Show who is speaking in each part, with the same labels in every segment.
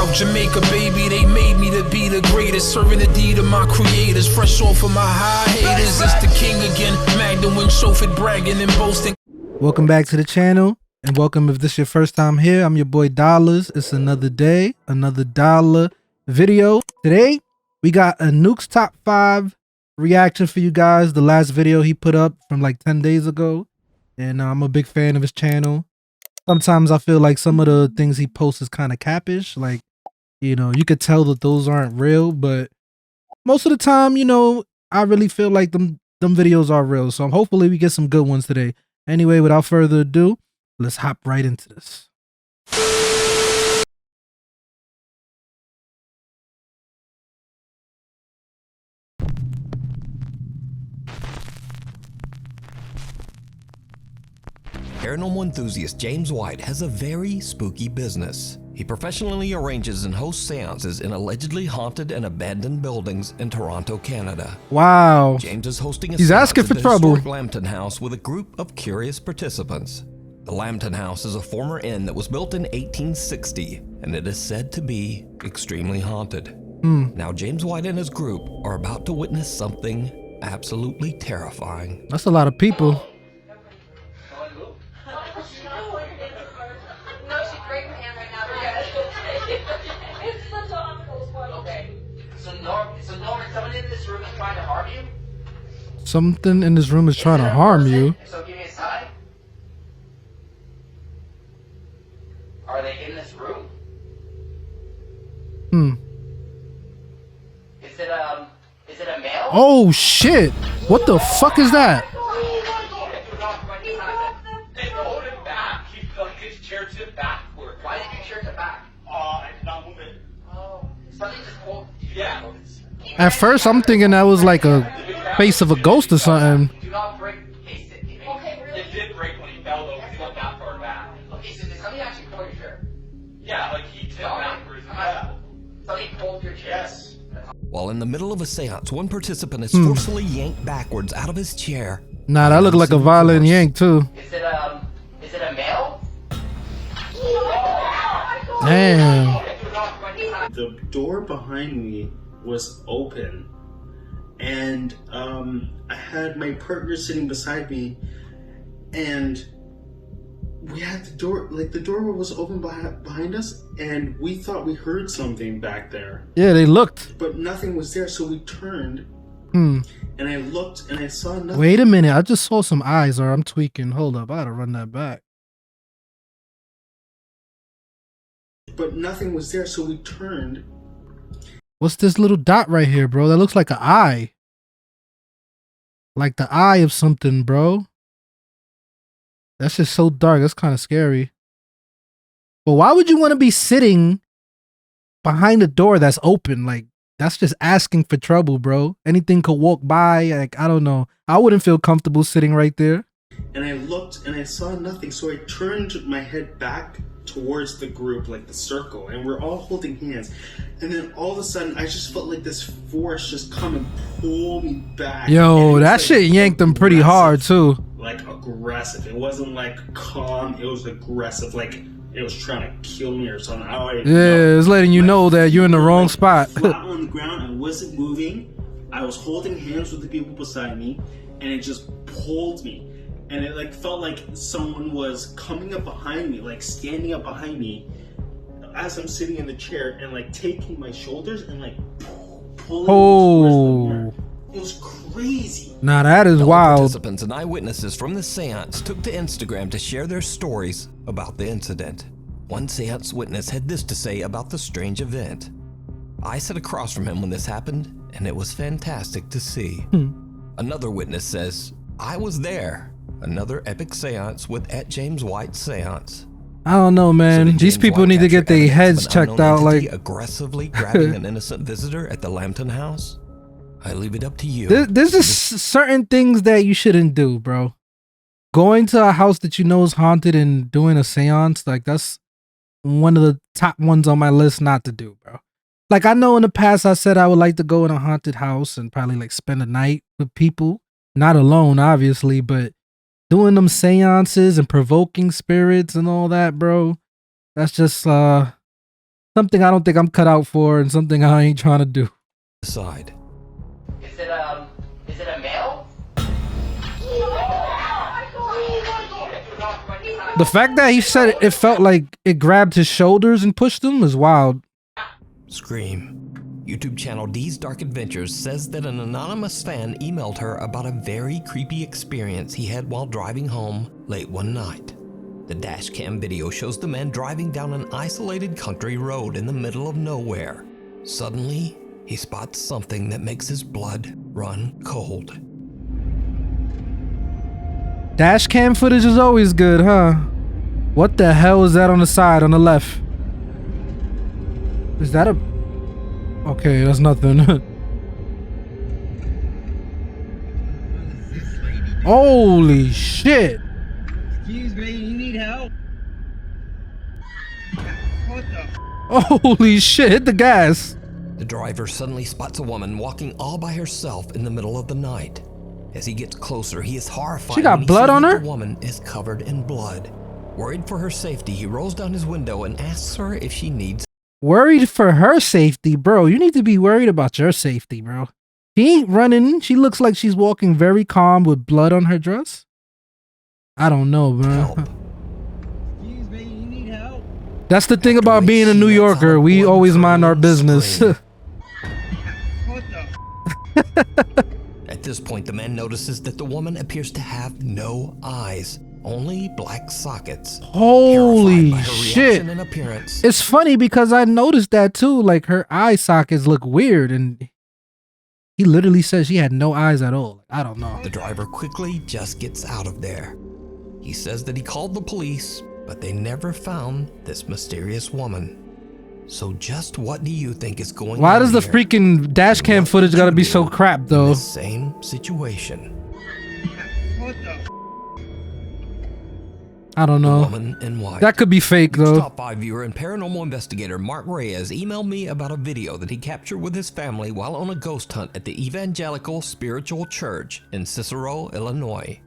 Speaker 1: South Jamaica, baby, they made me to be the greatest. Serving the deed of my creators, fresh off of my high haters. It's the king again, Magdalene, Chauffeur, bragging and boasting.
Speaker 2: Welcome back to the channel, and welcome if this is your first time here. I'm your boy Dollars. It's another day, another dollar video. Today, we got a Nukes top 5 reaction for you guys. The last video he put up from like 10 days ago, and I'm a big fan of his channel. Sometimes I feel like some of the things he posts is kind of cappish. Like, you know, you could tell that those aren't real, but most of the time, you know, I really feel like them videos are real. So hopefully we get some good ones today. Anyway, without further ado, let's hop right into this.
Speaker 3: Paranormal enthusiast James White has a very spooky business. He professionally arranges and hosts seances in allegedly haunted and abandoned buildings in Toronto, Canada.
Speaker 2: Wow.
Speaker 3: James is hosting a
Speaker 2: He's
Speaker 3: seance
Speaker 2: asking
Speaker 3: at
Speaker 2: for
Speaker 3: the
Speaker 2: trouble.
Speaker 3: historic Lambton House with a group of curious participants. The Lambton House is a former inn that was built in 1860, and it is said to be extremely haunted. Now, James White and his group are about to witness something absolutely terrifying.
Speaker 2: That's a lot of people. Something in this room is trying to harm you.
Speaker 4: So give me a sign. Are they in this room? Is it a male?
Speaker 2: Oh shit! What the fuck is that?
Speaker 4: They hold him back. He his chair tipped backward. Why did you chair tip back? I did not move it. Oh. Something just pulled. Yeah.
Speaker 2: At first, I'm thinking that was like a face of a ghost or something.
Speaker 4: Do not break. Okay, really? It did break when he fell though, because he went that far back. Okay, so did somebody actually pull your chair? Yeah, like he tipped backwards. Yeah. Somebody pulled your chair? Yes.
Speaker 3: While in the middle of a seance, one participant is forcefully yanked backwards out of his chair.
Speaker 2: Nah, that looked like a violent yank too.
Speaker 4: Is it a male?
Speaker 2: Damn.
Speaker 5: The door behind me was open, and I had my partner sitting beside me, and we had the door, like the door was open behind us, and we thought we heard something back there.
Speaker 2: Yeah, they looked.
Speaker 5: But nothing was there, so we turned, and I looked, and I saw nothing.
Speaker 2: Wait a minute, I just saw some eyes, or I'm tweaking. Hold up, I gotta run that back.
Speaker 5: But nothing was there, so we turned.
Speaker 2: What's this little dot right here, bro? That looks like an eye. Like the eye of something, bro. That's just so dark. That's kind of scary. But why would you want to be sitting behind a door that's open? Like, that's just asking for trouble, bro. Anything could walk by. Like, I don't know. I wouldn't feel comfortable sitting right there.
Speaker 5: And I looked, and I saw nothing, so I turned my head back towards the group, like the circle, and we're all holding hands, and then all of a sudden I just felt like this force just come and pull me back.
Speaker 2: Yo, that shit yanked them pretty hard too.
Speaker 5: Like aggressive. It wasn't like calm, it was aggressive, like it was trying to kill me or something.
Speaker 2: Yeah, it's letting you know that you're in the wrong spot.
Speaker 5: Flat on the ground, I wasn't moving. I was holding hands with the people beside me, and it just pulled me. And it like felt like someone was coming up behind me, like standing up behind me as I'm sitting in the chair, and like taking my shoulders and like pulling me towards the mirror. It was crazy.
Speaker 2: Nah, that is wild.
Speaker 3: Participants and eyewitnesses from the seance took to Instagram to share their stories about the incident. One seance witness had this to say about the strange event. I sat across from him when this happened, and it was fantastic to see. Another witness says, I was there. Another epic seance with @JamesWhite Seance.
Speaker 2: I don't know, man.
Speaker 3: So
Speaker 2: These people need to get their heads checked out. Like,
Speaker 3: aggressively grabbing an innocent visitor at the Lambton House. I leave it up to you.
Speaker 2: There's just certain things that you shouldn't do, bro. Going to a house that you know is haunted and doing a seance, like that's one of the top ones on my list not to do, bro. Like, I know in the past I said I would like to go in a haunted house and probably like spend a night with people, not alone, obviously, but doing them seances and provoking spirits and all that, bro. That's just something I don't think I'm cut out for and something I ain't trying to do.
Speaker 3: Side.
Speaker 4: Is it a male?
Speaker 2: The fact that he said it felt like it grabbed his shoulders and pushed him is wild.
Speaker 3: Scream. YouTube channel D's Dark Adventures says that an anonymous fan emailed her about a very creepy experience he had while driving home late one night. The dash cam video shows the man driving down an isolated country road in the middle of nowhere. Suddenly, he spots something that makes his blood run cold.
Speaker 2: Dash cam footage is always good, huh? What the hell is that on the side, on the left? Is that a... Okay, that's nothing. Holy shit!
Speaker 6: Excuse me, you need help? What the?
Speaker 2: Holy shit, hit the gas.
Speaker 3: The driver suddenly spots a woman walking all by herself in the middle of the night. As he gets closer, he is horrified.
Speaker 2: She got
Speaker 3: when he
Speaker 2: blood
Speaker 3: sees
Speaker 2: on
Speaker 3: that
Speaker 2: her?
Speaker 3: The woman is covered in blood. Worried for her safety, he rolls down his window and asks her if she needs.
Speaker 2: Worried for her safety, bro. You need to be worried about your safety, bro. She ain't running. She looks like she's walking very calm with blood on her dress. I don't know, bro.
Speaker 3: help.
Speaker 6: Excuse me, you need help?
Speaker 2: That's the thing
Speaker 3: After
Speaker 2: about
Speaker 3: which
Speaker 2: being a
Speaker 3: she
Speaker 2: New
Speaker 3: lets out
Speaker 2: Yorker.
Speaker 3: a
Speaker 2: We always mind our
Speaker 3: blood-curdling
Speaker 2: business.
Speaker 3: scream.
Speaker 6: What the?
Speaker 3: At this point, the man notices that the woman appears to have no eyes, only black sockets.
Speaker 2: Holy
Speaker 3: Terrified by her
Speaker 2: shit.
Speaker 3: reaction and appearance,
Speaker 2: It's funny because I noticed that too. Like her eye sockets look weird, and he literally said she had no eyes at all. I don't know.
Speaker 3: the driver quickly just gets out of there. He says that he called the police, but they never found this mysterious woman. So just what do you think is going on?
Speaker 2: Why does the
Speaker 3: here?
Speaker 2: freaking dash cam
Speaker 3: What
Speaker 2: footage
Speaker 3: would
Speaker 2: gotta
Speaker 3: you
Speaker 2: be
Speaker 3: do
Speaker 2: so crap
Speaker 3: in
Speaker 2: though?
Speaker 3: this same situation?
Speaker 6: What the?
Speaker 2: I don't
Speaker 3: The
Speaker 2: know.
Speaker 3: woman in white.
Speaker 2: That could be fake
Speaker 3: Nukes
Speaker 2: though.
Speaker 3: Top 5 viewer and paranormal investigator Mark Reyes emailed me about a video that he captured with his family while on a ghost hunt at the Evangelical Spiritual Church in Cicero, Illinois.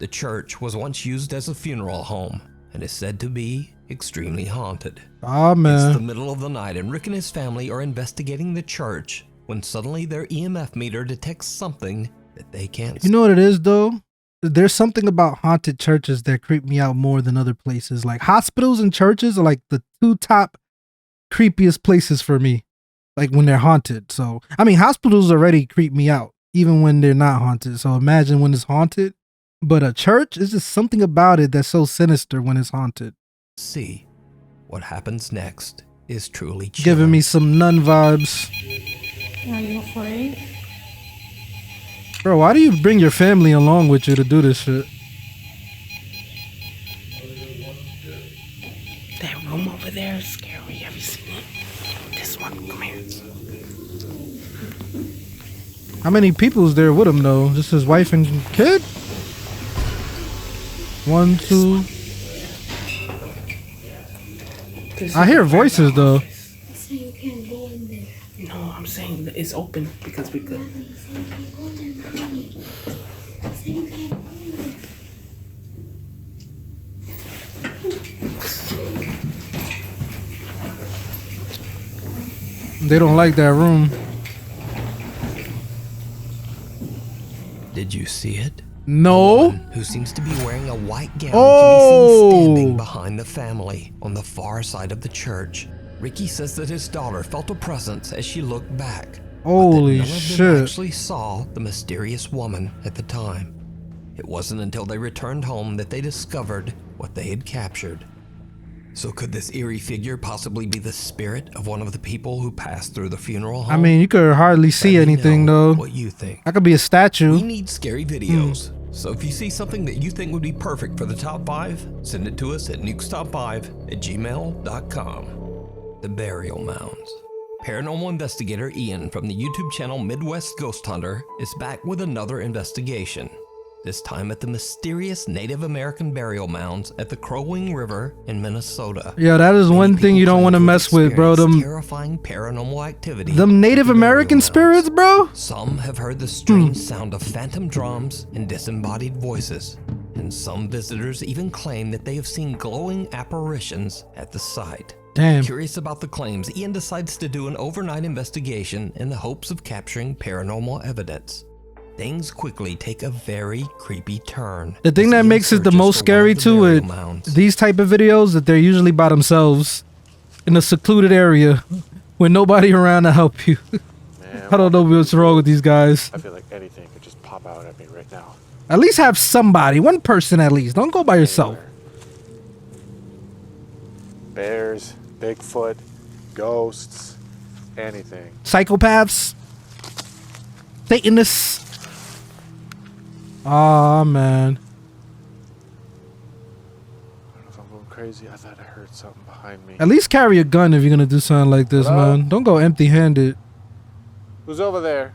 Speaker 3: The church was once used as a funeral home and is said to be extremely haunted.
Speaker 2: Oh
Speaker 3: It's the
Speaker 2: man.
Speaker 3: middle of the night and Rick and his family are investigating the church when suddenly their EMF meter detects something that they can't
Speaker 2: You know what it is though? There's something about haunted churches that creep me out more than other places. Like hospitals and churches are like the two top creepiest places for me. Like when they're haunted. So I mean hospitals already creep me out, even when they're not haunted. So imagine when it's haunted. But a church is just something about it that's so sinister when it's haunted.
Speaker 3: see. What happens next is truly chilling.
Speaker 2: Giving me some nun vibes.
Speaker 7: Are you afraid?
Speaker 2: Bro, why do you bring your family along with you to do this shit?
Speaker 7: That room over there is scary. Have you seen it? This one. Come here.
Speaker 2: How many people's there with him though? Just his wife and kid? 1, 2. I hear voices though.
Speaker 8: So you can't go in there.
Speaker 7: No, I'm saying that it's open because we could.
Speaker 2: They don't like that room.
Speaker 3: Did you see it?
Speaker 2: No.
Speaker 3: Who seems to be wearing a white gown
Speaker 2: Oh!
Speaker 3: can be seen standing behind the family on the far side of the church. Ricky says that his daughter felt a presence as she looked back. but that
Speaker 2: Holy
Speaker 3: none of them
Speaker 2: shit.
Speaker 3: actually saw the mysterious woman at the time. It wasn't until they returned home that they discovered what they had captured. So could this eerie figure possibly be the spirit of one of the people who passed through the funeral home?
Speaker 2: I mean, you could hardly see
Speaker 3: Let me
Speaker 2: anything
Speaker 3: know
Speaker 2: though.
Speaker 3: What you think?
Speaker 2: That could be a statue.
Speaker 3: We need scary videos. So if you see something that you think would be perfect for the top 5, send it to us at nukestop5@gmail.com. The Burial Mounds. Paranormal investigator Ian from the YouTube channel Midwest Ghost Hunter is back with another investigation. This time at the mysterious Native American burial mounds at the Crow Wing River in Minnesota.
Speaker 2: Yeah, that is
Speaker 3: Many
Speaker 2: one thing
Speaker 3: people
Speaker 2: you don't
Speaker 3: claim
Speaker 2: want to
Speaker 3: have
Speaker 2: mess with, bro.
Speaker 3: experienced
Speaker 2: Them
Speaker 3: terrifying paranormal activity.
Speaker 2: them Native
Speaker 3: at the burial
Speaker 2: American
Speaker 3: mounds.
Speaker 2: spirits, bro.
Speaker 3: Some have heard the strange sound of phantom drums and disembodied voices, and some visitors even claim that they have seen glowing apparitions at the site.
Speaker 2: Damn.
Speaker 3: Curious about the claims, Ian decides to do an overnight investigation in the hopes of capturing paranormal evidence. Things quickly take a very creepy turn.
Speaker 2: The thing
Speaker 3: as
Speaker 2: that
Speaker 3: Ian
Speaker 2: makes it the
Speaker 3: searches
Speaker 2: most
Speaker 3: for
Speaker 2: scary
Speaker 3: one of the
Speaker 2: to
Speaker 3: burial
Speaker 2: it,
Speaker 3: mounds.
Speaker 2: these type of videos, that they're usually by themselves in a secluded area with nobody around to help you.
Speaker 9: Man,
Speaker 2: I don't know what's wrong with these guys.
Speaker 9: I feel like anything could just pop out at me right now.
Speaker 2: At least have somebody, one person at least. Don't go by yourself.
Speaker 9: Anywhere. Bears, Bigfoot, ghosts, anything.
Speaker 2: Psychopaths, Satanists. Oh man.
Speaker 9: I don't know if I'm going crazy. I thought I heard something behind me.
Speaker 2: At least carry a gun if you're gonna do something like this,
Speaker 9: Hello?
Speaker 2: man. Don't go empty-handed.
Speaker 9: Who's over there?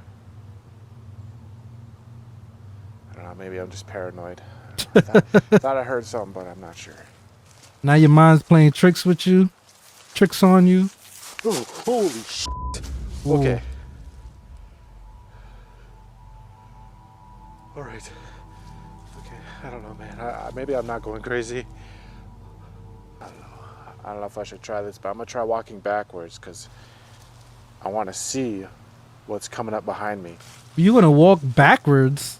Speaker 9: I don't know. Maybe I'm just paranoid. I thought I heard something, but I'm not sure.
Speaker 2: Now your mind's playing tricks with you, tricks on you.
Speaker 9: Oh, holy shit.
Speaker 2: Ooh.
Speaker 9: Okay. All right. Okay. I don't know, man. Maybe I'm not going crazy. I don't know. I don't know if I should try this, but I'm gonna try walking backwards because I want to see what's coming up behind me.
Speaker 2: You gonna walk backwards?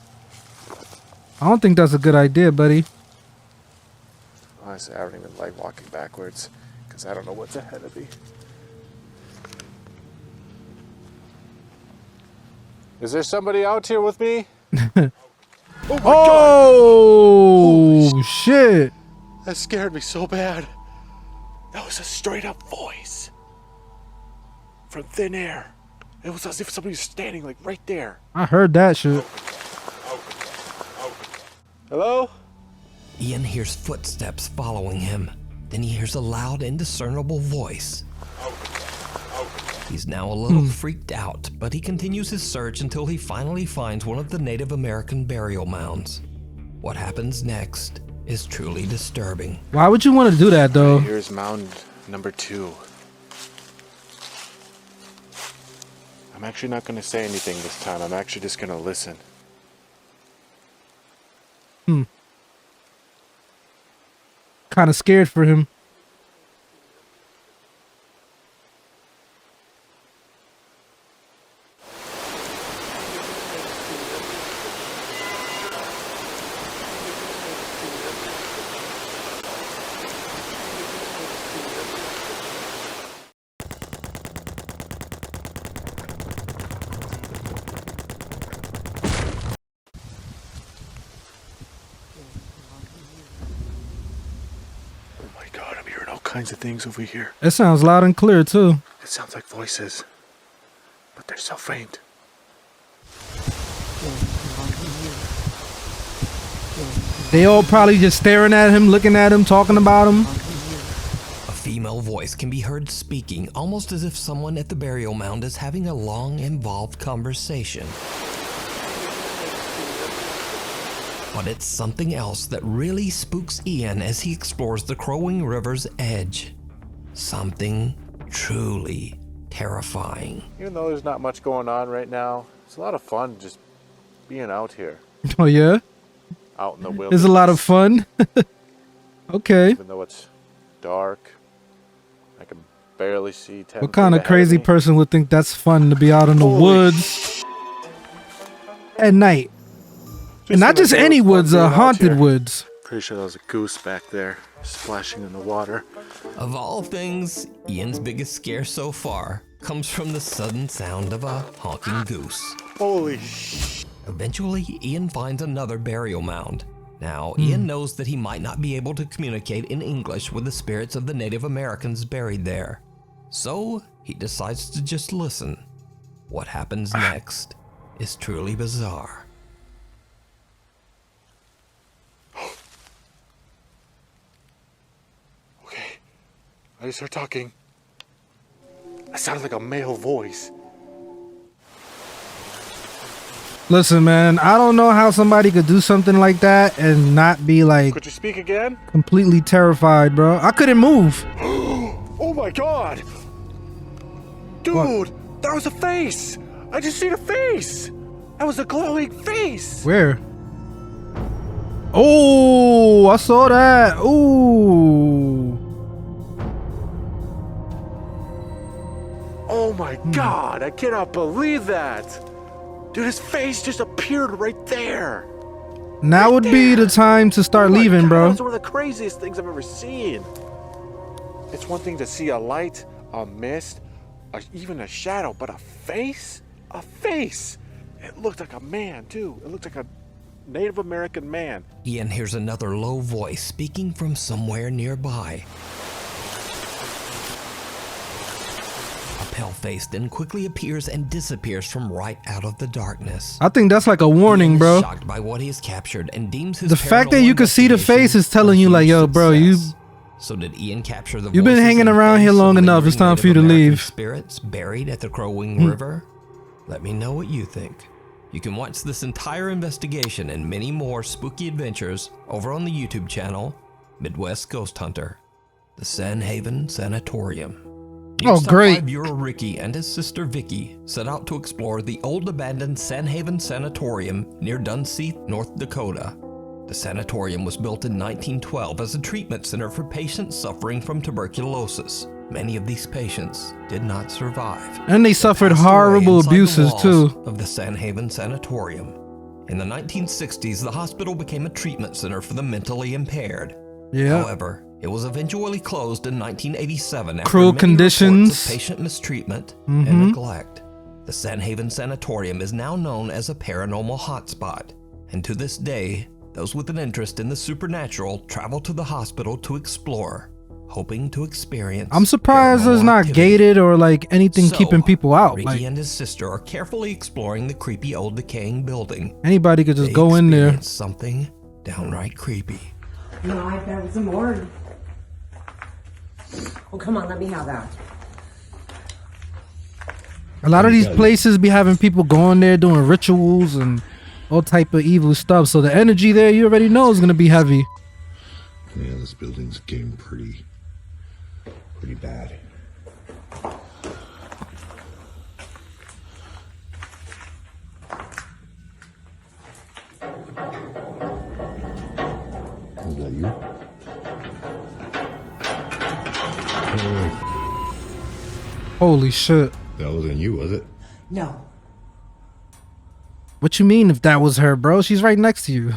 Speaker 2: I don't think that's a good idea, buddy.
Speaker 9: Honestly, I don't even like walking backwards because I don't know what's ahead of me. Is there somebody out here with me? Oh my God!
Speaker 2: Oh shit!
Speaker 9: That scared me so bad. That was a straight up voice from thin air. It was as if somebody was standing like right there.
Speaker 2: I heard that shit.
Speaker 9: Hello?
Speaker 3: Ian hears footsteps following him. Then he hears a loud, indiscernible voice. He's now a little freaked out, but he continues his search until he finally finds one of the Native American burial mounds. What happens next is truly disturbing.
Speaker 2: Why would you want to do that, though?
Speaker 9: Here's mound number 2. I'm actually not going to say anything this time. I'm actually just going to listen.
Speaker 2: Kind of scared for him.
Speaker 9: Oh my God, I'm hearing all kinds of things over here.
Speaker 2: It sounds loud and clear, too.
Speaker 9: It sounds like voices, but they're so faint.
Speaker 2: They all probably just staring at him, looking at him, talking about him.
Speaker 3: A female voice can be heard speaking, almost as if someone at the burial mound is having a long, involved conversation. But it's something else that really spooks Ian as he explores the Crowing River's edge. Something truly terrifying.
Speaker 9: Even though there's not much going on right now, it's a lot of fun just being out here,
Speaker 2: Oh, yeah?
Speaker 9: out in the wilderness.
Speaker 2: There's a lot of fun. Okay.
Speaker 9: Even though it's dark, I can barely see 10
Speaker 2: What kind
Speaker 9: feet
Speaker 2: of
Speaker 9: ahead
Speaker 2: crazy
Speaker 9: me.
Speaker 2: person would think that's fun to be out in the
Speaker 9: Holy
Speaker 2: woods at night? And not
Speaker 9: seemed
Speaker 2: just
Speaker 9: like
Speaker 2: any
Speaker 9: it was fun
Speaker 2: woods,
Speaker 9: being out
Speaker 2: haunted
Speaker 9: here.
Speaker 2: woods.
Speaker 9: Pretty sure there was a goose back there, splashing in the water.
Speaker 3: Of all things, Ian's biggest scare so far comes from the sudden sound of a honking goose.
Speaker 9: Holy sh!
Speaker 3: Eventually, Ian finds another burial mound. Now, Ian knows that he might not be able to communicate in English with the spirits of the Native Americans buried there. So, he decides to just listen. What happens next is truly bizarre.
Speaker 9: Okay, I just heard talking. That sounded like a male voice.
Speaker 2: Listen, man, I don't know how somebody could do something like that and not be like
Speaker 9: Could you speak again?
Speaker 2: completely terrified, bro. I couldn't move.
Speaker 9: Oh my God! Dude, that was a face! I just seen a face! That was a glowing face!
Speaker 2: Where? Oh, I saw that. Ooh.
Speaker 9: my God, I cannot believe that. Dude, his face just appeared right there.
Speaker 2: Now would be the time to start leaving,
Speaker 9: God,
Speaker 2: bro.
Speaker 9: That's one of the craziest things I've ever seen. It's one thing to see a light, a mist, even a shadow, but a face? A face! It looked like a man, too. It looked like a Native American man.
Speaker 3: Ian hears another low voice speaking from somewhere nearby. A pale face then quickly appears and disappears from right out of the darkness.
Speaker 2: I think that's like a warning,
Speaker 3: Ian is
Speaker 2: bro.
Speaker 3: shocked by what he has captured and deems his
Speaker 2: The fact that you
Speaker 3: paranormal
Speaker 2: can see the face is telling you, like, yo, bro,
Speaker 3: success. So did Ian capture the
Speaker 2: you've been
Speaker 3: voices
Speaker 2: hanging
Speaker 3: and
Speaker 2: around
Speaker 3: face
Speaker 2: here
Speaker 3: of
Speaker 2: long enough. It's
Speaker 3: lingering
Speaker 2: time for you to
Speaker 3: Native American
Speaker 2: leave.
Speaker 3: Spirits buried at the Crow Wing River? Let me know what you think. You can watch this entire investigation and many more spooky adventures over on the YouTube channel, Midwest Ghost Hunter, the Sanhaven Sanatorium.
Speaker 2: Oh, great.
Speaker 3: Top 5 viewer Ricky and his sister Vicky set out to explore the old abandoned Sanhaven Sanatorium near Dunseith, North Dakota. The sanatorium was built in 1912 as a treatment center for patients suffering from tuberculosis. Many of these patients did not survive.
Speaker 2: And they suffered
Speaker 3: passed away
Speaker 2: horrible
Speaker 3: inside the
Speaker 2: abuses,
Speaker 3: walls
Speaker 2: too.
Speaker 3: of the Sanhaven Sanatorium. In the 1960s, the hospital became a treatment center for the mentally impaired.
Speaker 2: Yeah.
Speaker 3: However, it was eventually closed in 1987 after
Speaker 2: Cruel
Speaker 3: many
Speaker 2: conditions.
Speaker 3: reports of patient mistreatment and neglect. The Sanhaven Sanatorium is now known as a paranormal hotspot, and to this day, those with an interest in the supernatural travel to the hospital to explore, hoping to experience.
Speaker 2: I'm surprised there's
Speaker 3: paranormal
Speaker 2: not
Speaker 3: activity.
Speaker 2: gated or like anything
Speaker 3: So,
Speaker 2: keeping people out.
Speaker 3: Ricky
Speaker 2: Like
Speaker 3: and his sister are carefully exploring the creepy old decaying building.
Speaker 2: anybody could just
Speaker 3: They
Speaker 2: go in there.
Speaker 3: experience something downright creepy.
Speaker 7: No, I bet it was a morgue. Oh, come on, let me have that.
Speaker 2: A lot of these places be having people going there doing rituals and all type of evil stuff. So the energy there, you already know, is gonna be heavy.
Speaker 10: Yeah, this building's getting pretty bad. Was that you?
Speaker 2: Holy shit.
Speaker 10: That wasn't you, was it?
Speaker 7: No.
Speaker 2: What you mean if that was her, bro? She's right next to you.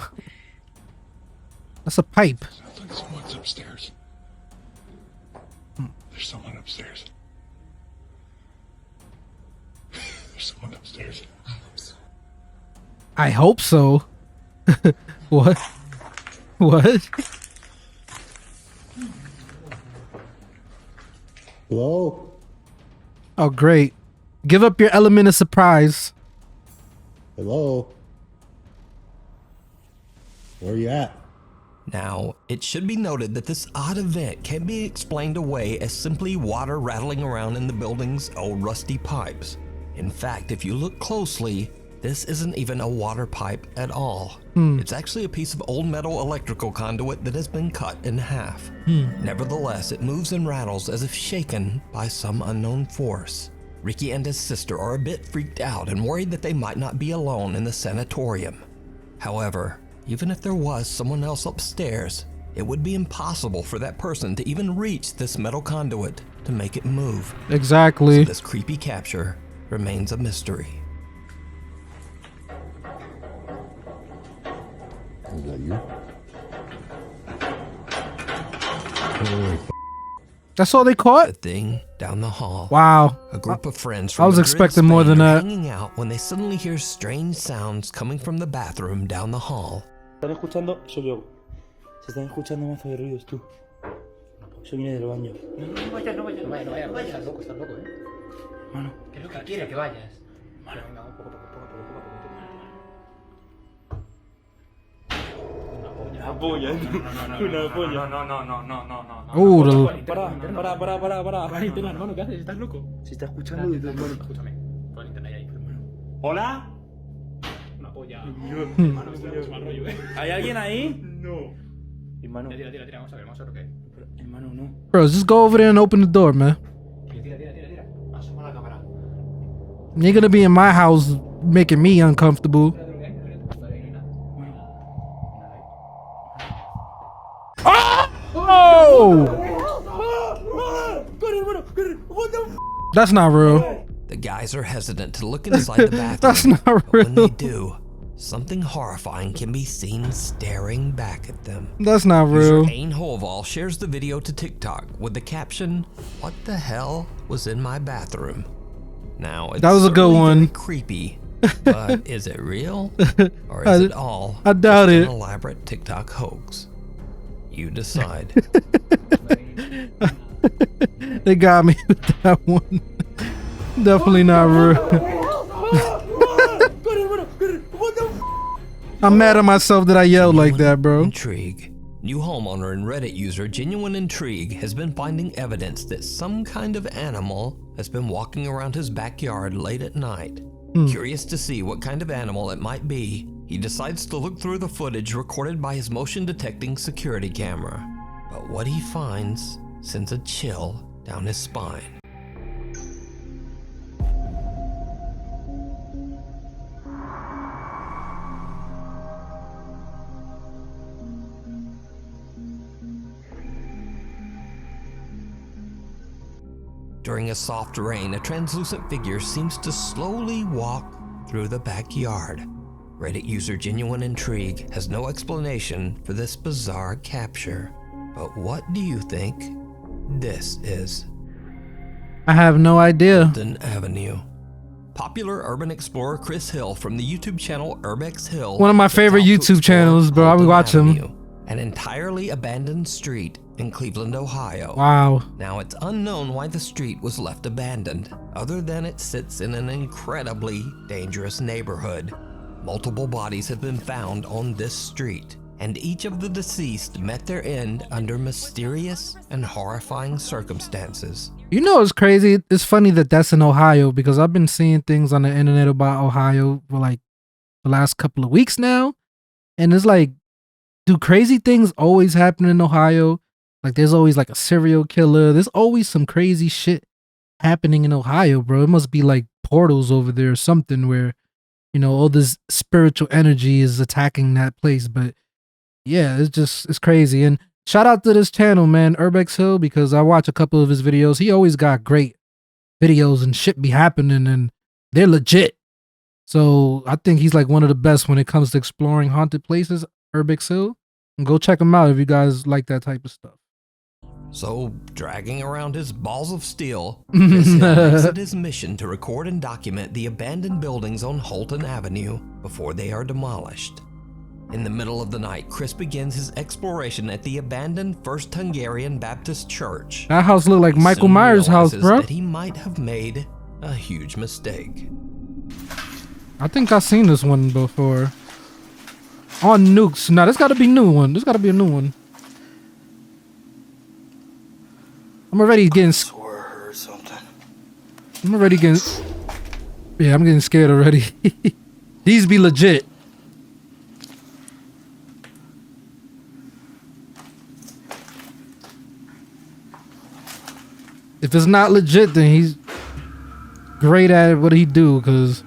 Speaker 2: That's a pipe.
Speaker 10: Sounds like someone's upstairs. There's someone upstairs. There's someone upstairs.
Speaker 2: I hope so. What? What?
Speaker 10: Hello?
Speaker 2: Oh, great. Give up your element of surprise.
Speaker 10: Hello? Where are you at?
Speaker 3: Now, it should be noted that this odd event can be explained away as simply water rattling around in the building's old rusty pipes. In fact, if you look closely, this isn't even a water pipe at all. It's actually a piece of old metal electrical conduit that has been cut in half. Nevertheless, it moves and rattles as if shaken by some unknown force. Ricky and his sister are a bit freaked out and worried that they might not be alone in the sanatorium. However, even if there was someone else upstairs, it would be impossible for that person to even reach this metal conduit to make it move.
Speaker 2: Exactly.
Speaker 3: So this creepy capture remains a mystery.
Speaker 10: Is that you?
Speaker 2: That's all they
Speaker 3: The
Speaker 2: caught?
Speaker 3: thing down the hall.
Speaker 2: Wow.
Speaker 3: A group of friends
Speaker 2: I
Speaker 3: from
Speaker 2: was
Speaker 3: Madrid,
Speaker 2: expecting more
Speaker 3: Spain
Speaker 2: than
Speaker 3: are
Speaker 2: that.
Speaker 3: hanging out when they suddenly hear strange sounds coming from the bathroom down the hall.
Speaker 11: ¿Están escuchando? Soy yo. Se están escuchando mazo de ruidos, tú. Eso viene del baño.
Speaker 4: No vayas, estás loco,
Speaker 11: Mano.
Speaker 4: ¿Qué es lo que quiere que vayas? Vale, venga, poco.
Speaker 11: Una polla. Una polla.
Speaker 4: No.
Speaker 2: Oh, the,
Speaker 11: Para.
Speaker 4: Valentina, hermano, ¿qué haces? ¿Estás loco?
Speaker 11: Se está escuchando desde el baño.
Speaker 4: Escúchame, pon internet ahí, hermano.
Speaker 11: ¿Hola?
Speaker 4: Una polla. Hermano, esto es mal rollo,
Speaker 11: ¿Hay alguien ahí? No. Hermano.
Speaker 4: Tira, vamos a ver lo que es.
Speaker 11: Hermano, no.
Speaker 2: bro, just go over there and open the door, man.
Speaker 4: Tira. Asoma la cámara.
Speaker 2: You're gonna be in my house making me uncomfortable. Oh! That's not real.
Speaker 3: guys are hesitant to look inside the bathroom.
Speaker 2: That's not
Speaker 3: but
Speaker 2: real.
Speaker 3: when they do, something horrifying can be seen staring back at them.
Speaker 2: That's not real.
Speaker 3: User Ain Holval shares the video to TikTok with the caption, "What the hell was in my bathroom?" Now, it's
Speaker 2: That was a good
Speaker 3: certainly
Speaker 2: one.
Speaker 3: very creepy, but is it real? Or is it all
Speaker 2: I doubt
Speaker 3: just
Speaker 2: it.
Speaker 3: an elaborate TikTok hoax? You decide.
Speaker 2: They got me with that one. Definitely not real. I'm mad at myself that I yelled like that, bro.
Speaker 3: Intrigue. New homeowner and Reddit user Genuine Intrigue has been finding evidence that some kind of animal has been walking around his backyard late at night. Curious to see what kind of animal it might be, he decides to look through the footage recorded by his motion detecting security camera. But what he finds sends a chill down his spine. During a soft rain, a translucent figure seems to slowly walk through the backyard. Reddit user Genuine Intrigue has no explanation for this bizarre capture. But what do you think this is?
Speaker 2: I have no idea.
Speaker 3: Fulton Avenue. Popular urban explorer Chris Hill from the YouTube channel Urbex Hill.
Speaker 2: One of my favorite YouTube channels, bro. I would watch him.
Speaker 3: An entirely abandoned street in Cleveland, Ohio.
Speaker 2: Wow.
Speaker 3: Now, it's unknown why the street was left abandoned, other than it sits in an incredibly dangerous neighborhood. Multiple bodies have been found on this street, and each of the deceased met their end under mysterious and horrifying circumstances.
Speaker 2: You know, it's crazy. It's funny that that's in Ohio because I've been seeing things on the internet about Ohio for like the last couple of weeks now. And it's like, do crazy things always happen in Ohio? Like there's always like a serial killer. There's always some crazy shit happening in Ohio, bro. It must be like portals over there or something where, you know, all this spiritual energy is attacking that place. But yeah, it's crazy. And shout out to this channel, man, Urbex Hill, because I watch a couple of his videos. He always got great videos and shit be happening and they're legit. So I think he's like one of the best when it comes to exploring haunted places, Urbex Hill. And go check him out if you guys like that type of stuff.
Speaker 3: So, dragging around his balls of steel, Chris Hill makes it his mission to record and document the abandoned buildings on Holton Avenue before they are demolished. In the middle of the night, Chris begins his exploration at the abandoned First Hungarian Baptist Church.
Speaker 2: That house looked like Michael Myers' house, bro.
Speaker 3: That he might have made a huge mistake.
Speaker 2: I think I've seen this one before. On Nukes. Nah, this gotta be a new one. This gotta be a new one. I'm already getting. I
Speaker 11: swore I heard something.
Speaker 2: I'm already getting. Yeah, I'm getting scared already. These be legit. If it's not legit, then he's great at what he do, cause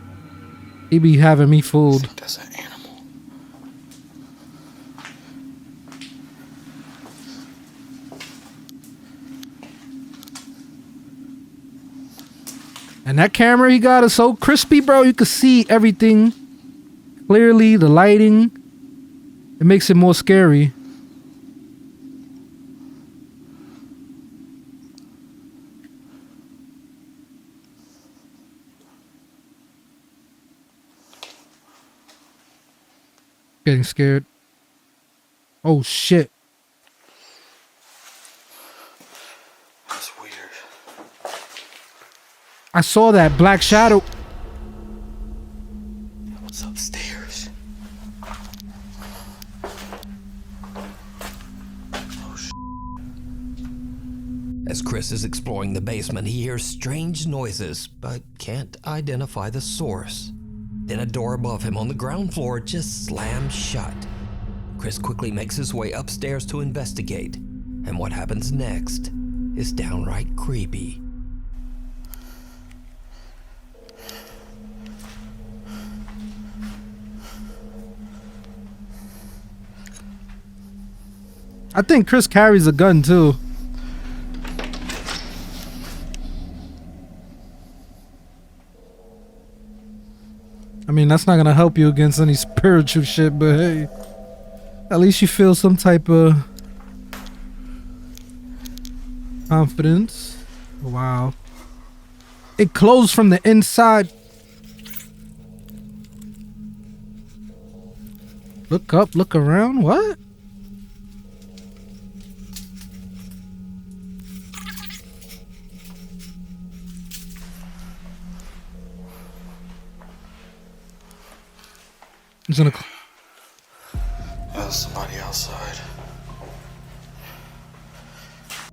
Speaker 2: he be having me fooled.
Speaker 11: That's an animal.
Speaker 2: And that camera he got is so crispy, bro. You can see everything clearly, the lighting. It makes it more scary. Getting scared. Oh, shit.
Speaker 11: That's weird.
Speaker 2: I saw that black shadow.
Speaker 11: What's upstairs?
Speaker 3: As Chris is exploring the basement, he hears strange noises, but can't identify the source. Then a door above him on the ground floor just slams shut. Chris quickly makes his way upstairs to investigate, and what happens next is downright creepy.
Speaker 2: I think Chris carries a gun too. I mean, that's not gonna help you against any spiritual shit, but hey, at least you feel some type of confidence. Wow. It closed from the inside. Look up, look around. What? He's gonna.
Speaker 12: There's somebody outside.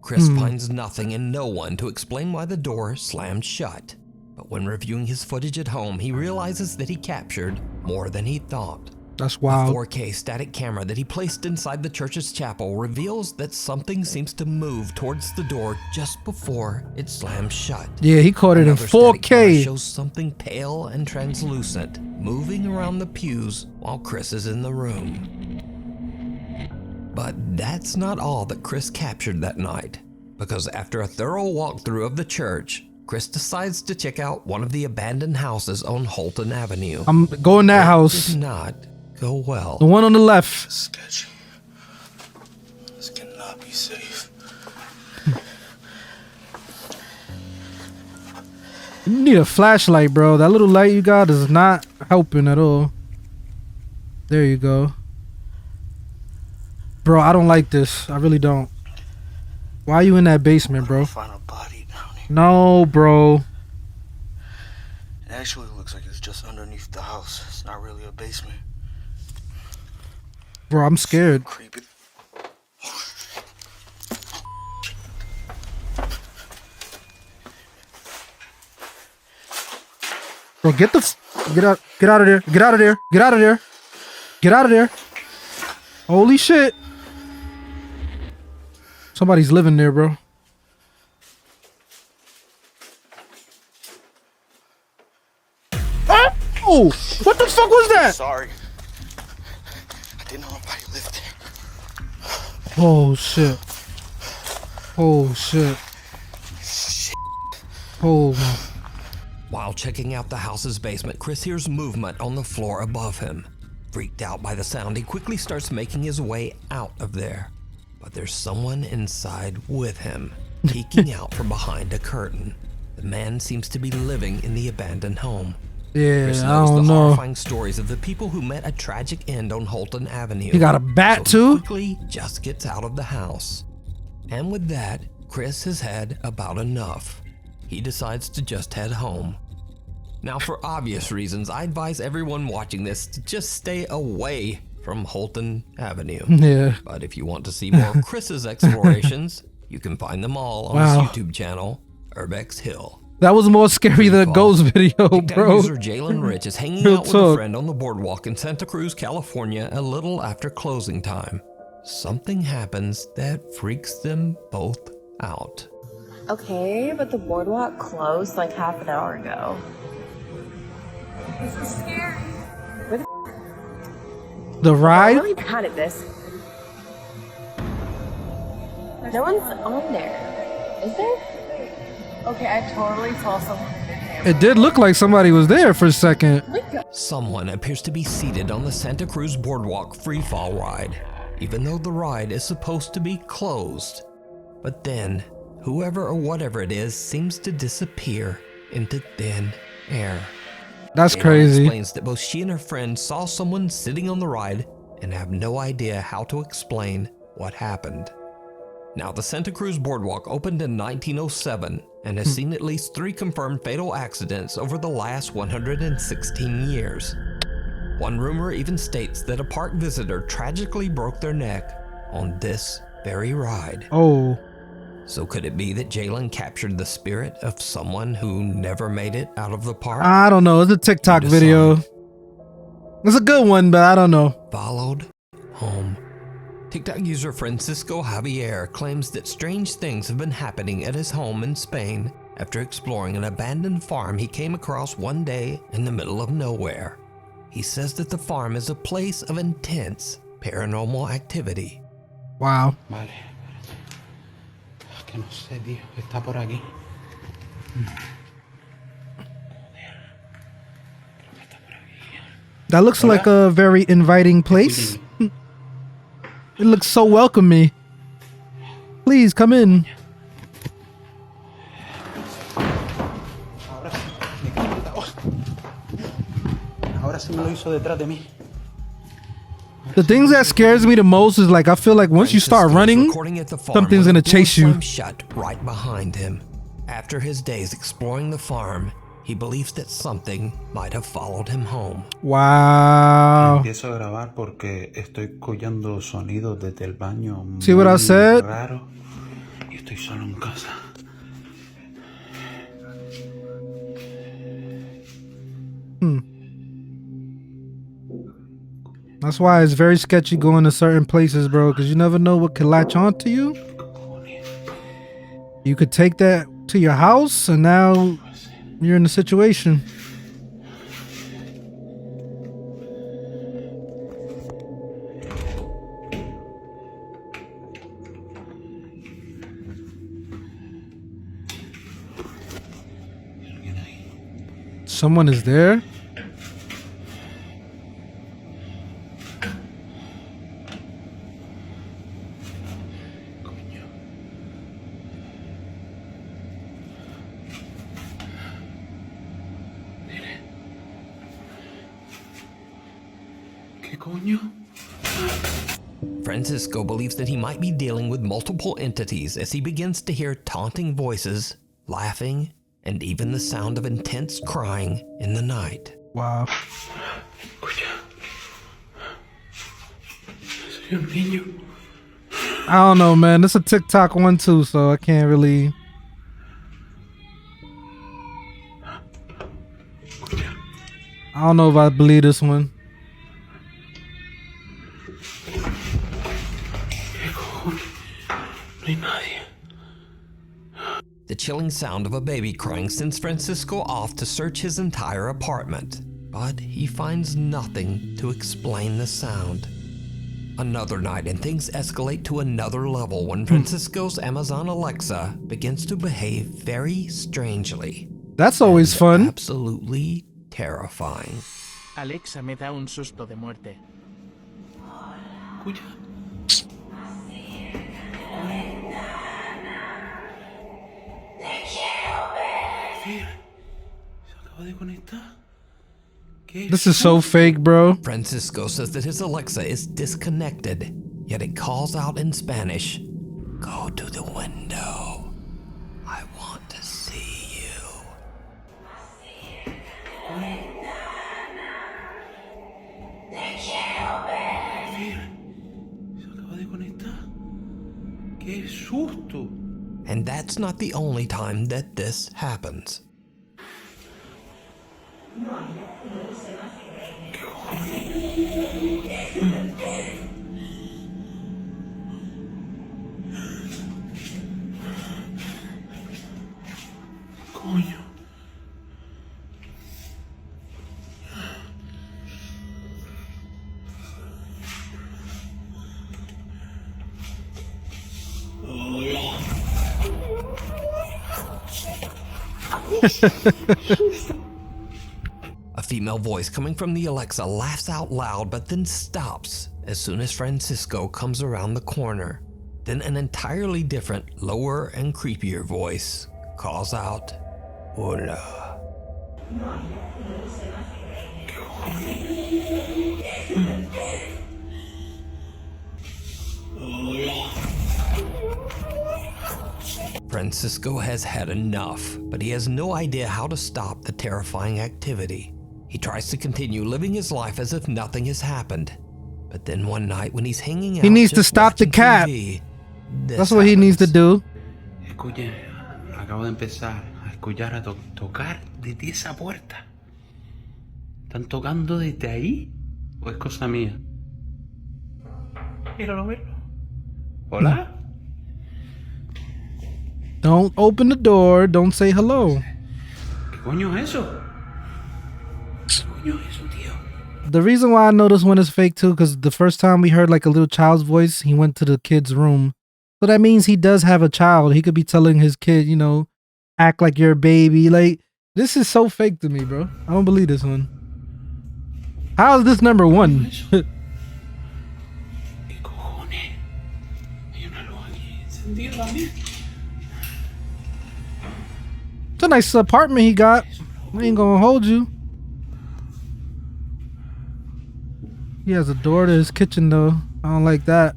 Speaker 3: Chris finds nothing and no one to explain why the door slammed shut. But when reviewing his footage at home, he realizes that he captured more than he thought.
Speaker 2: That's wild.
Speaker 3: A 4K static camera that he placed inside the church's chapel reveals that something seems to move towards the door just before it slams shut.
Speaker 2: Yeah, he caught it in
Speaker 3: Another static camera
Speaker 2: 4K.
Speaker 3: shows something pale and translucent moving around the pews while Chris is in the room. But that's not all that Chris captured that night, because after a thorough walkthrough of the church, Chris decides to check out one of the abandoned houses on Holton Avenue.
Speaker 2: I'm going that house.
Speaker 3: Did not go well.
Speaker 2: The one on the left.
Speaker 12: Sketchy. This cannot be safe.
Speaker 2: You need a flashlight, bro. That little light you got is not helping at all. There you go. Bro, I don't like this. I really don't. Why are you in that basement, bro?
Speaker 12: Find a body down here.
Speaker 2: No, bro.
Speaker 12: It actually looks like it's just underneath the house. It's not really a basement.
Speaker 2: Bro, I'm scared.
Speaker 12: Creepy.
Speaker 2: Bro, get out of there. Get out of there. Get out of there. Get out of there. Holy shit. Somebody's living there, bro. Oh! What the fuck was that?
Speaker 12: Sorry. I didn't know nobody lived there.
Speaker 2: Oh shit. Oh shit. Oh.
Speaker 3: While checking out the house's basement, Chris hears movement on the floor above him. Freaked out by the sound, he quickly starts making his way out of there. But there's someone inside with him, peeking out from behind a curtain. The man seems to be living in the abandoned home.
Speaker 2: Yeah,
Speaker 3: Chris
Speaker 2: I
Speaker 3: knows
Speaker 2: don't
Speaker 3: the
Speaker 2: know.
Speaker 3: horrifying stories of the people who met a tragic end on Holton Avenue.
Speaker 2: He got a bat
Speaker 3: so he
Speaker 2: too?
Speaker 3: quickly just gets out of the house. And with that, Chris has had about enough. He decides to just head home. Now, for obvious reasons, I advise everyone watching this to just stay away from Holton Avenue.
Speaker 2: Yeah.
Speaker 3: But if you want to see more of Chris's explorations, you can find them all on his YouTube channel, Urbex Hill.
Speaker 2: That was more scary than a ghost video,
Speaker 3: TikTok
Speaker 2: bro.
Speaker 3: user Jalen Rich is hanging
Speaker 2: Real
Speaker 3: out with
Speaker 2: talk.
Speaker 3: a friend on the boardwalk in Santa Cruz, California, a little after closing time. Something happens that freaks them both out.
Speaker 13: Okay, but the boardwalk closed like half an hour ago. This is scary. Where
Speaker 2: The ride?
Speaker 13: I'm really bad at this. No one's on there. Is there? Okay, I totally saw someone.
Speaker 2: It did look like somebody was there for a second.
Speaker 3: Someone appears to be seated on the Santa Cruz Boardwalk freefall ride, even though the ride is supposed to be closed. But then, whoever or whatever it is seems to disappear into thin air.
Speaker 2: That's
Speaker 3: Jalen
Speaker 2: crazy.
Speaker 3: explains that both she and her friend saw someone sitting on the ride and have no idea how to explain what happened. Now, the Santa Cruz Boardwalk opened in 1907 and has seen at least 3 confirmed fatal accidents over the last 116 years. One rumor even states that a park visitor tragically broke their neck on this very ride.
Speaker 2: Oh.
Speaker 3: So could it be that Jalen captured the spirit of someone who never made it out of the park?
Speaker 2: I don't know. It's a TikTok video. It's a good one, but I don't know.
Speaker 3: Followed home. TikTok user Francisco Javier claims that strange things have been happening at his home in Spain after exploring an abandoned farm he came across one day in the middle of nowhere. He says that the farm is a place of intense paranormal activity.
Speaker 2: Wow.
Speaker 14: Vale. Que no sé, tío. Está por aquí.
Speaker 2: That looks like a very inviting place. It looks so welcoming. Please come in.
Speaker 14: Ahora sí me lo hizo detrás de mí.
Speaker 2: The things that scares me the most is like I feel like once you start running, something's gonna chase you.
Speaker 3: Shut right behind him. After his days exploring the farm, he believes that something might have followed him home.
Speaker 2: Wow.
Speaker 14: Empiezo a grabar porque estoy escuchando sonidos desde el baño.
Speaker 2: See what I said?
Speaker 14: Raro. Y estoy solo en casa.
Speaker 2: That's why it's very sketchy going to certain places, bro, because you never know what could latch onto you. You could take that to your house, and now you're in a situation. Someone is there?
Speaker 3: Francisco believes that he might be dealing with multiple entities as he begins to hear taunting voices, laughing, and even the sound of intense crying in the night.
Speaker 2: Wow. I don't know, man. It's a TikTok one too, so I can't really. I don't know if I believe this one.
Speaker 3: The chilling sound of a baby crying sends Francisco off to search his entire apartment, but he finds nothing to explain the sound. Another night and things escalate to another level when Francisco's Amazon Alexa begins to behave very strangely.
Speaker 2: That's always fun.
Speaker 3: Absolutely terrifying.
Speaker 7: Alexa me da un susto de muerte.
Speaker 14: Escucha.
Speaker 2: This is so fake, bro.
Speaker 3: Francisco says that his Alexa is disconnected, yet it calls out in Spanish, "Go to the window. I want to see you."
Speaker 14: ¡Qué susto!
Speaker 3: And that's not the only time that this happens.
Speaker 14: Coño.
Speaker 3: A female voice coming from the Alexa laughs out loud but then stops as soon as Francisco comes around the corner. Then an entirely different, lower and creepier voice calls out, "Hola." Francisco has had enough, but he has no idea how to stop the terrifying activity. He tries to continue living his life as if nothing has happened. But then one night when he's hanging out,
Speaker 2: he needs to stop the cat. That's what he needs to do.
Speaker 14: Escuche, acabo de empezar a escuchar a tocar desde esa puerta. ¿Están tocando desde ahí? ¿O es cosa mía? Míralo, míralo. Hola.
Speaker 2: Don't open the door. Don't say hello.
Speaker 14: ¿Qué coño es eso? ¿Qué coño es eso, tío?
Speaker 2: The reason why I know this one is fake too, because the first time we heard like a little child's voice, he went to the kid's room. So that means he does have a child. He could be telling his kid, you know, act like you're a baby. Like, this is so fake to me, bro. I don't believe this one. How is this number one? It's a nice apartment he got. I ain't gonna hold you. He has a door to his kitchen though. I don't like that.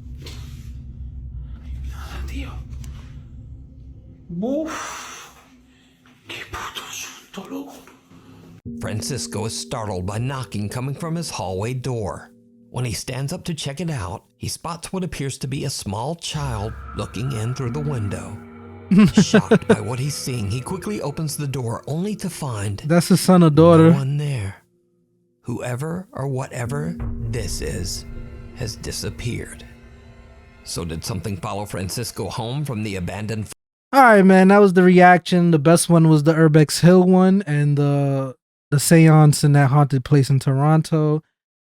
Speaker 3: Francisco is startled by knocking coming from his hallway door. When he stands up to check it out, he spots what appears to be a small child looking in through the window. Shocked by what he's seeing, he quickly opens the door only to find
Speaker 2: that's his son or daughter.
Speaker 3: No one there. Whoever or whatever this is has disappeared. So did something follow Francisco home from the abandoned...
Speaker 2: All right, man, that was the reaction. The best one was the Urbex Hill one and the seance in that haunted place in Toronto.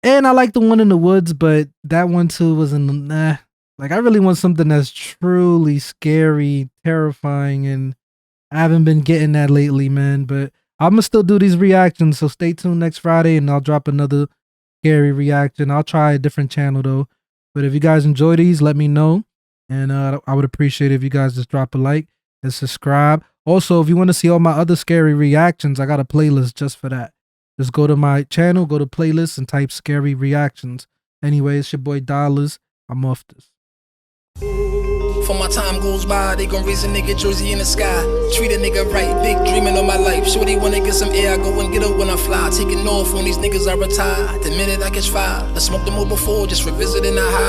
Speaker 2: And I like the one in the woods, but that one too was in the like I really want something that's truly scary, terrifying, and I haven't been getting that lately, man. But I'm gonna still do these reactions, so stay tuned next Friday and I'll drop another scary reaction. I'll try a different channel though. But if you guys enjoy these, let me know. And I would appreciate it if you guys just drop a like and subscribe. Also, if you want to see all my other scary reactions, I got a playlist just for that. Just go to my channel, go to playlists, and type scary reactions. Anyway, it's your boy Dollars. I'm off this.
Speaker 1: For my time goes by, they gon' raise a nigga jersey in the sky. Treat a nigga right, big dreaming on my life. Shorty wanna get some air, I go and get her when I fly. Taking off on these niggas I retire. The minute I catch fire, I smoked them all before, just revisiting the high.